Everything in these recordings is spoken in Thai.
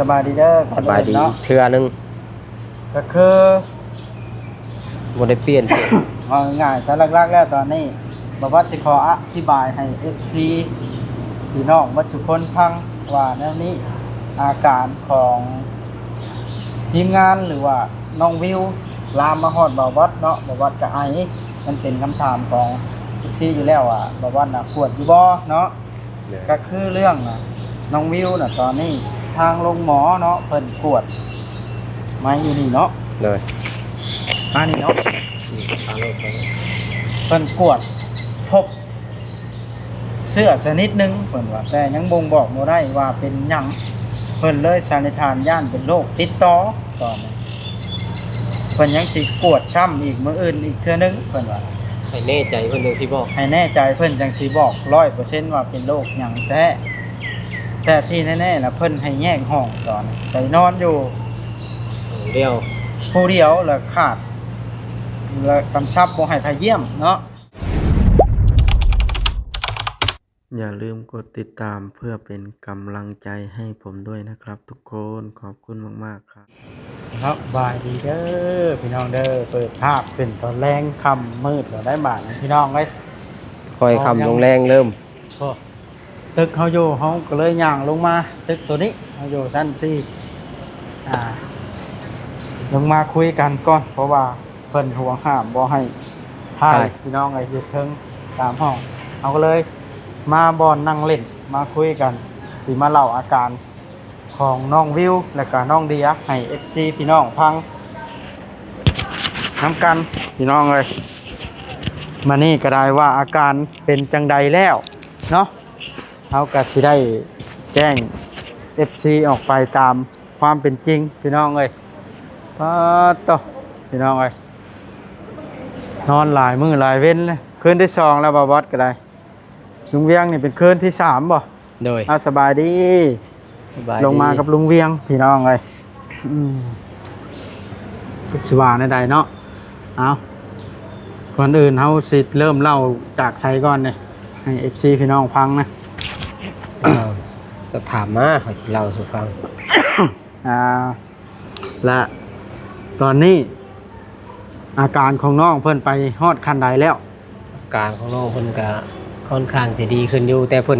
สบายดีเด้อ สบายดีเทื่อนึงก็คือบ่ได้เปลี่ยน เอาง่ายๆสาระแล้วตอนนี้บ่ว่าสิขออธิบายให้ FC พี่น้องวัดทุกคนฟังว่าแนวนี้อาการของทีมงานหรือว่าน้องวิวลามมาฮอดบ่วัดเนาะบ่วัดจะไอมันเป็นคำถามของ FC อยู่แล้วอ่ะบ่วัดน่ะปวดอยู่บ่เนาะก็คือเรื่องน่ะน้องวิวน่ะตอนนี้ทางโรงหมอเนาะเพิ่นกวดมาอยู่นี่เนาะเลยมานี่เนาะทางโลกเพิ่นกวดพบเสื้อชนิดหนึ่งเพิ่นว่าแต่ยังบ่งบอกบ่ได้ว่าเป็นหยังเพิ่นเลยสันนิษฐานย่านเป็นโรคติดต่อตอนนี้เพิ่นยังสิกวดช้ำอีกมื้ออื่นอีกเทื่อนึงเพิ่นว่าให้แน่ใจเพิ่นจังสิบอกให้แน่ใจเพิ่นจังสิบอก 100% ว่าเป็นโรคหยังแต่ที่แน่ๆน่ะเพิ่นให้แยกห้องตอนไปนอนอยู่เดียวผู้เดียวแล้วขาดแล้วกำชับบ่ให้ไปเยี่ยมเนาะอย่าลืมกดติดตามเพื่อเป็นกำลังใจให้ผมด้วยนะครับทุกคนขอบคุณมากๆครับครับบายดีเด้อพี่น้องเด้อเปิดภาพเป็นตอนแรงค่ำมืดเราได้บาทพี่น้องเอ้ยค่อยค่ำลงแรงเริ่มตึกเฮาอยู่เฮาก็เลยย่างลงมาตึกตัวนี้เฮาอยู่ชั้น4ลงมาคุยกันก่อนเพราะว่าเพิ่นห่วงห้ามบ่ให้ถ่ายพี่น้องไอ้อยู่เทิงตามห้องเฮาก็เลยมาบอนนั่งเล่นมาคุยกันสิมาเล่าอาการของน้องวิวและก็น้องเดียให้ FC พี่น้องฟังนำกันพี่น้องเอ้ยมานี่ก็ได้ว่าอาการเป็นจังใดแล้วเนาะเฮาก็สิได้แจ้ง FC ออกไปตามความเป็นจริงพี่น้องเอ้ยต่อพี่น้องเอ้ยนอนหลายมื้อหลายเว้นเลยคืนที่2แล้วบ่บอสก็ได้ลุงเวียงนี่เป็นคืนที่3บ่โดยสบายดีลงมากับลุงเวียงพี่น้องเอ้ยสิว่าในใดเนาะเอาก่อนอื่นเฮาสิเริ่มเล่าจากไสก่อนนี่ให้ FC พี่น้องฟังนะจะถามมาเขาสิเล่าสู่ฟัง และตอนนี้อาการของน้องเพิ่นไปฮอดขั้นใดแล้วอาการของน้องเพิ่นก็ค่อนข้างสิดีขึ้นอยู่แต่เพิ่น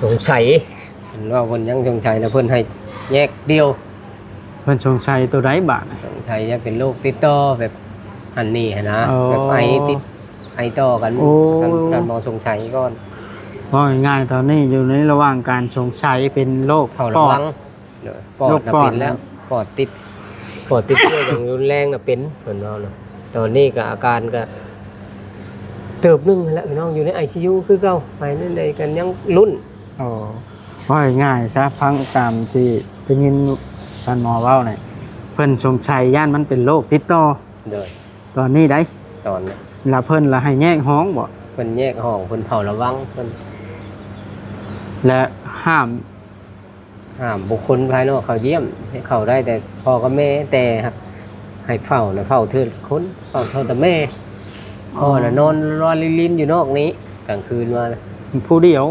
สงสัยเห็นว่าเพิ่นยังสงสัยนะเพิ่นให้แยกเดียวเพิ่นสงสัยตัวใดบาดสงสัยจะเป็นโรคติดต่อแบบอันนี้นะแบบไอติดไอต่อกันการมองสงสัยก่อนเพราะง่ายๆตอนนี้อยู่ในระหว่างการสงสัยเป็นโรคปอดปอดเป็นแล้วปอดติดเชื้ออย่างรุนแรงนะเป็นเหมือนเราเนาะตอนนี้ก็อาการก็เติบนึงแล้วพี่น้องอยู่ใน ICU คือเก่าไปนั่นใดกันยังลุ้นเพราะง่ายซะฟังตามที่ได้ยินท่านหมอเว้าเนี่ยเพิ่นสงสัยย่านมันเป็นโรคติดต่อตอนนี้ได้ตอนนี้แล้วเพิ่นละให้แยกห้องบ่เพิ่นแยกห้องเพิ่นเผาระวังเพิ่นและห้ามบุคคลภายนอกเขาเยี่ยมให้เข้าได้แต่พ่อกับแม่แต่ให้เฝ้านะเฝ้าเถิดคนเฝ้าเท่าแต่แม่พ่อน่ะนอนรอลิ้นอยู่นอกนี้กลางคืนมาผู้เดียว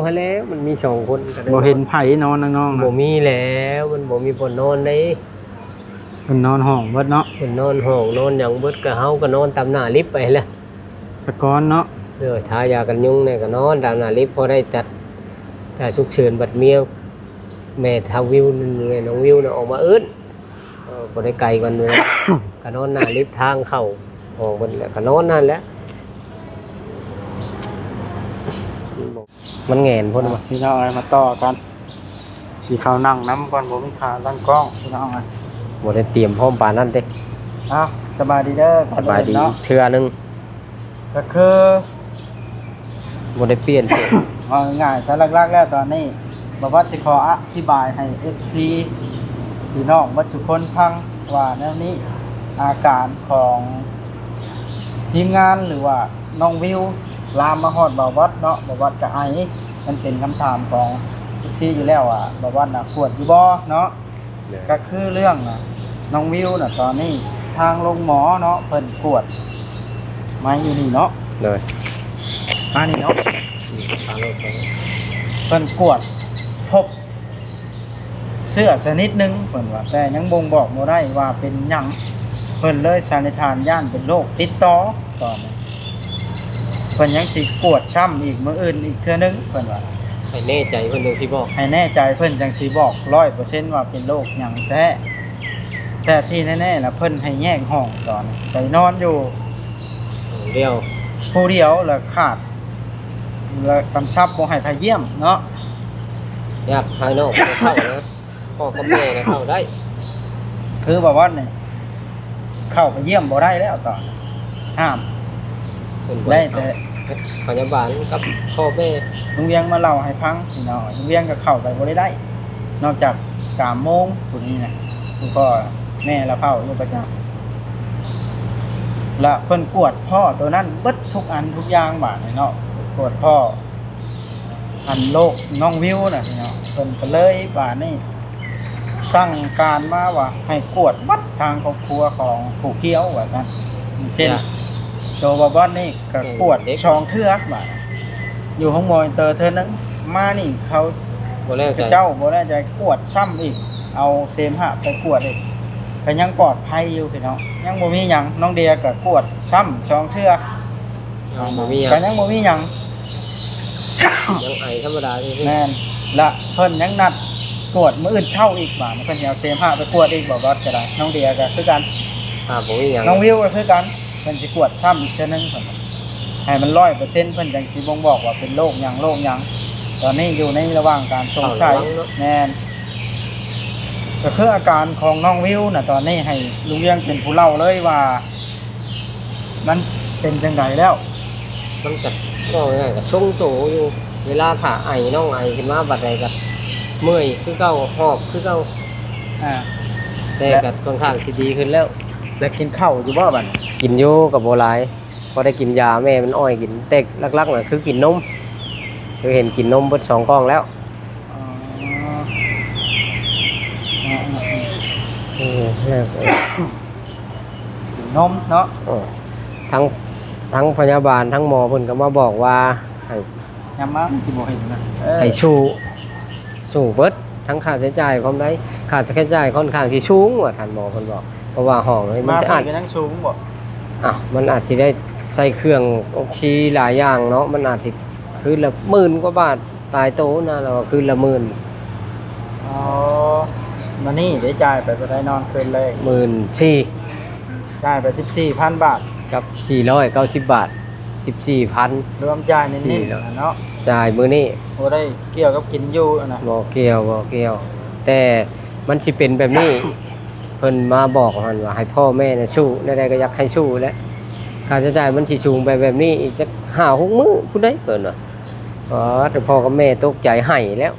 ฮะแล้วมันมี2คนบ่เห็นไผนอนน้องๆบ่มีแล้วมันบ่มีคนนอนได้เพิ่นนอนห้องเบิดเนาะเพิ่นนอนห้องนอนหยังเบิดก็เฮาก็นอนตามหน้าลิฟต์ไปแหละสะก้อนเนาะทายากันยุงเนี่ยก็นอนตามหน้าลิฟต์พอได้จัดถ้าฉุกเฉินบัดเมียแม่ทาวิวนี่น้องวิวน่ะออกมาบ่ได้ไกลกันเลยก็นอนหน้าลิฟต์ทางเข้าห้องเพิ่นแล้วก็นอนนั่นแหละมันแงนพุ่นบ่พี่น้องมาต่อกันสิเข้านั่งน้ำก่อนบ่มีขาตั้งกล้องพี่น้องบ่ได้เตรียมพร้อมปานนั้นเด้สบายดีเด้อสบายดีเทื่อนึงก็คือบ่ได้เปลี่ยนเอาง่ายๆสาระแล้วตอนนี้บ่ว่าสิขออธิบายให้ FC พี่น้องวัดทุกคนฟังว่าแนวนี้อาการของทีมงานหรือว่าน้องวิวลามมาฮอดบ่วัดเนาะบ่วัดจะไอมันเป็นคำถามของ FC อยู่แล้วบ่วัดน่ะปวดอยู่บ่เนาะก็คือเรื่องน้องวิวน่ะตอนนี้ทางโรงหมอเนาะเพิ่นกวดมาอยู่นี่เนาะเลยมานี่เนาะเพิ่นกวดพบ เสื้อชนิดหนึงเพิ่นว่าแต่ยังบ่งบอกบ่ได้ว่าเป็นหยังเพิ่นเลยสันนิษฐานย่านเป็นโรคติดต่อตอนนี้เพิ่นยังสิกวดช้ำอีกมื้ออื่นอีกเทื่อนึงเพิ่นว่า ให้แน่ใจเพิ่นจังสิบอก ให้แน่ใจเพิ่นจังสิบอก 100% ว่าเป็นโรคหยังแท้แต่ที่แน่ๆน่ะเพิ่นให้แยกห้องตอนนี้ไปนอนอยู่ เดียว ผู้เดียวแล้วขาดแล้วกำชับบ่ให้ไปเยี่ยมเนาะ ญาติภายนอกบ่เข้านะพ่อกับแม่นะเข้าได้ คือแบบว่าเนี่ยเข้าไปเยี่ยมบ่ได้แล้วตอนห้าม เพิ่นบ่ ได้แต่ พยาบาลกับพ่อแม่ ลุงเวียงมาเล่าให้ฟังพี่น้องลุงเวียงก็เข้าไปบ่ได้ นอกจาก3 โมงพวกนี้นะแล้วก็แม่ละเผาอยู่ประจำและเพิ่นกวดพ่อตัวนั้นเบิดทุกอันทุกอย่างบาดนี่เนาะกวดพ่ออันโลกน้องวิวน่ะพี่น้องเพิ่นก็เลยบาดนี่สั่งการมาว่าให้กวดวัดทางครอบครัวของผู้เกี่ยวว่าซั่นเช่นโตบอบอนนี่ก็กวดช่องเทือกบาดอยู่ห้องมอนิเตอร์เทื่อนึงมานี่เขา บ่แล้วใจ เจ้าบ่ได้ใจกวดซ้ำอีกเอาเสมหะไปกวดอีกก็ยังปลอดภัยอยู่พี่น้องยังบ่มีหยังน้องเดียก็กวดซ้ำช่องเทือก บ่มีหยัง ก็ยังบ่มีหยัง ยังไอธรรมดานี่ แม่นละเพิ่นยังนัดกวดมื้ออื่นเช้าอีกบาดเพิ่นสิเอาเสมหะไปกวดอีกบ่บ่ก็ได้น้องเดียก็คือกัน บ่มีหยัง น้องวิวก็คือกันเพิ่นสิกวดซ้ำอีกเทื่อนึงเพิ่นว่าให้มัน 100% เพิ่นจังสิบ่งบอกว่าเป็นโรคหยังตอนนี้อยู่ในระหว่างการสงสัยแม่นก็คืออาการของน้องวิวน่ะตอนนี้ให้ลุงเวียงเป็นผู้เล่าเลยว่า มันเป็นจังไดแล้ว มันก็ง่ายๆก็ทรงโตอยู่ เวลาถ้าไอน้องไอขึ้นมาบัดใดก็เมื่อยคือเก่าหอบคือเก่า อ่า แต่ก็ค่อนข้างสิดีขึ้นแล้ว แล้วกินข้าวอยู่บ่บัด กินอยู่กับบ่หลายพอได้กินยาแม่มันอ้อยกินเต็กลักๆน่ะคือกินนมคือเห็นกินนมเบิด2กล่องแล้ว อ๋อ แล้ว กินนมเนาะ ทั้งพยาบาลทั้งหมอเพิ่นก็มาบอกว่าให้ ยามมาสิบ่เห็นนะให้สู้เบิดทั้งค่าใช้จ่ายพร้อมได้ค่าใช้จ่ายค่อนข้างสิสูงว่าท่านหมอเพิ่นบอกเพราะว่าห้องนี่มัน มา จะ เพิ่ อาจ นก็ยังสูงบ่ มันอาจสิได้ใส่เครื่องออกซิหลายอย่างเนาะมันอาจสิคืนละ10,000 กว่าบาทตายโตนะแล้วก็คืนละ10,000 อ๋อมานี่ได้จ่ายไปบ่ได้นอนคืนเลย 14,000 จ่ายไป 14,000 บาท กับ490 บาท 14,000 รวมจ่ายนิด 400 ๆเนาะ จ่ายมื้อนี้ บ่ได้เกี่ยวกับกินอยู่อะนะ บ่เกี่ยวแต่มันสิเป็นแบบนี้ เพิ่นมาบอกเพิ่นว่าให้พ่อแม่น่ะสู้ได้ๆก็อยากให้สู้แหล้วค่าใช้จ่ายมันสิสูงไปแบบนี้อีกจัก5-6 มื้อผู้ใดเพิ่นว่าอ๋อแต่พ่อกับแม่ตกใจให้แล้ว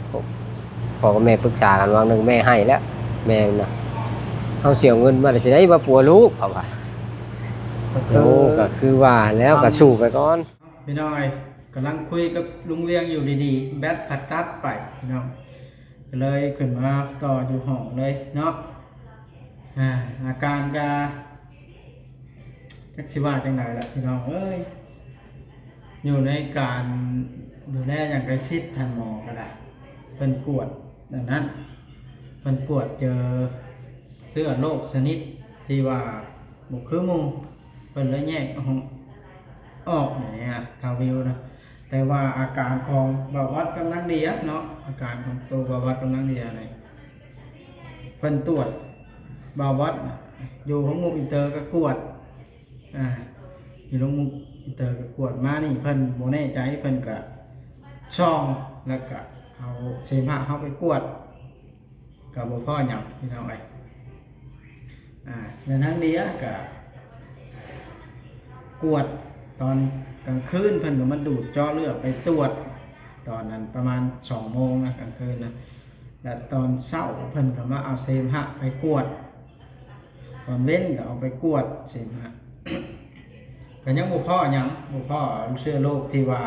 พ่อกับแม่ปรึกษากันว่านึงแม่ให้แล้วแม่น่ะเอาเสียเงินมาได้สิได้มาปัวลูกเขาว่าลูกก็คือว่าแล้วก็สู้ไปก่อน พี่น้อยกำลังคุยกับลุงเวียงอยู่ดีๆแบตผัดตัดไปพี่น้องก็เลยขึ้นมาต่ออยู่ห้องเลยเนาะอาการก็จักสิว่าจังไดล่ะพี่น้องเอ้ยอยู่ในการดูแลอย่างใกล้ชิดทางหมอก็ได้เพิ่นกวดดังนั้นเพิ่นกวดเจอเสื้อโรคชนิดที่ว่าบ่คือหมู่เพิ่นเลยแยกออกเนี่ยทาวิวนะแต่ว่าอาการของเบาหวานกำลังดีเนาะอาการของตัวเบาหวานกำลังดีอะไรเพิ่นตรวจเบาหวานอยู่ของมุกอินเตอร์ก็กวดอยู่ของมุกอินเตอร์ก็กวดมานี่เพิ่นบ่แน่ใจเพิ่นก็ช่องแล้วก็เอาเสมหะเข้าไปกวดกับบ่พ่อหยังพี่น้องเอ้ยในทั้งนี้ก็กวดตอนกลางคืนเพิ่นก็มาดูดเจาะเลือดไปตรวจตอนนั้นประมาณ2 โมงนะกลางคืนนะแล้วตอนเช้าเพิ่นก็มาเอาเสมหะไปกวดตอนเว้นก็เอาไปกวดเสมหะ ก็ยังบ่พอหยังบ่พอเชื้อโรคที่ว่า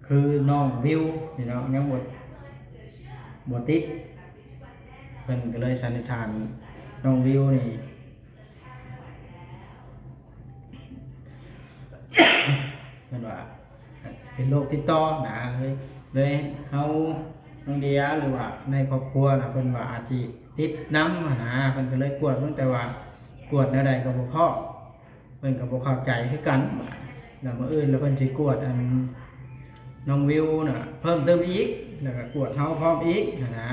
คือน้องวิวนี่เนาะยังบ่ติดเพิ่นก็เลยสันนิษฐานน้องวิวนี่ เป็นว่าเป็นโรคติดต่อนะเลยเฮา น้องเดียหรือว่าในครอบครัวน่ะเพิ่นว่าอาจสิติดน้ำหั้นนะเพิ่นก็เลยกวดเพิ่นแต่ว่ากวดแนวใดก็บ่พอเพิ่นก็บ่เข้าใจคือกันแล้วมื้ออื่นแล้วเพิ่นสิกวดอันน้องวิวน่ะเพิ่มเติมอีกแล้วก็กวดเฮาพร้อมอีกหั้นนะ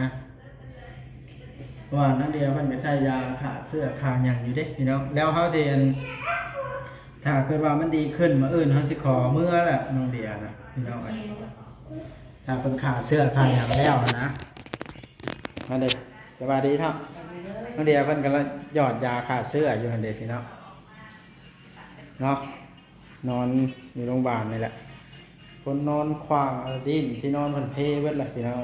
เพราะว่านั่นเดียวเพิ่นก็ใช้ยาฆ่าเชื้อฆ่าหยังอยู่เด้พี่น้องแล้วเฮาสิอันถ้าเกิดว่ามันดีขึ้นมื้ออื่นเฮาสิขอมื้อแหละน้องเดียนะพี่น้องเอ้ยถ้าเพิ่นฆ่าเชื้อฆ่าหยังแล้วนะมาเด้สวัสดีครับน้องเดียเพิ่นกำลังหยอดยาฆ่าเชื้ออยู่หั่นเด้พี่น้องเนาะนอนอยู่โรงพยาบาลนี่แหละคนนอนขวางดินที่นอนเพิ่นเพเบิดแหละพี่น้อง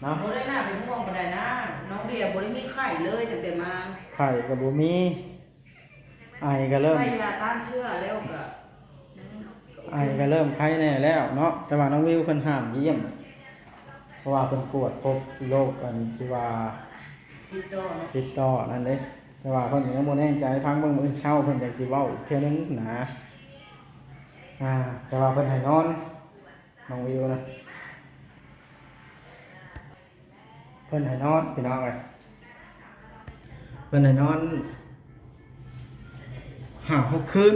เนาะ บ่ได้น่าเป็นห่วงบ่ได้นะน้องเดียบ่ได้มีไข้เลยตั้งแต่มา ไข่ก็บ่มีไอก็เริ่ม ใส่ยาต้านเชื้อแล้วก็ ไอก็เริ่มไข้แน่แล้วเนาะแต่ว่าน้องวิวเพิ่นห้ามเยี่ยมเพราะว่าเพิ่นกวดพบโรคอันที่ว่า ติดต่อเนาะ ติดต่อนั่นเด้แต่ว่าเพิ่นยังบ่แน่ใจฟังเบิ่งมื้อเช้าเพิ่นจังสิเว้าอีกเทื่อนึงนะแต่ว่าเพิ่นให้นอนน้องวิวนะเพิ่นให้นอนพี่น้องเอ้ยเพิ่นให้นอน5-6 คืน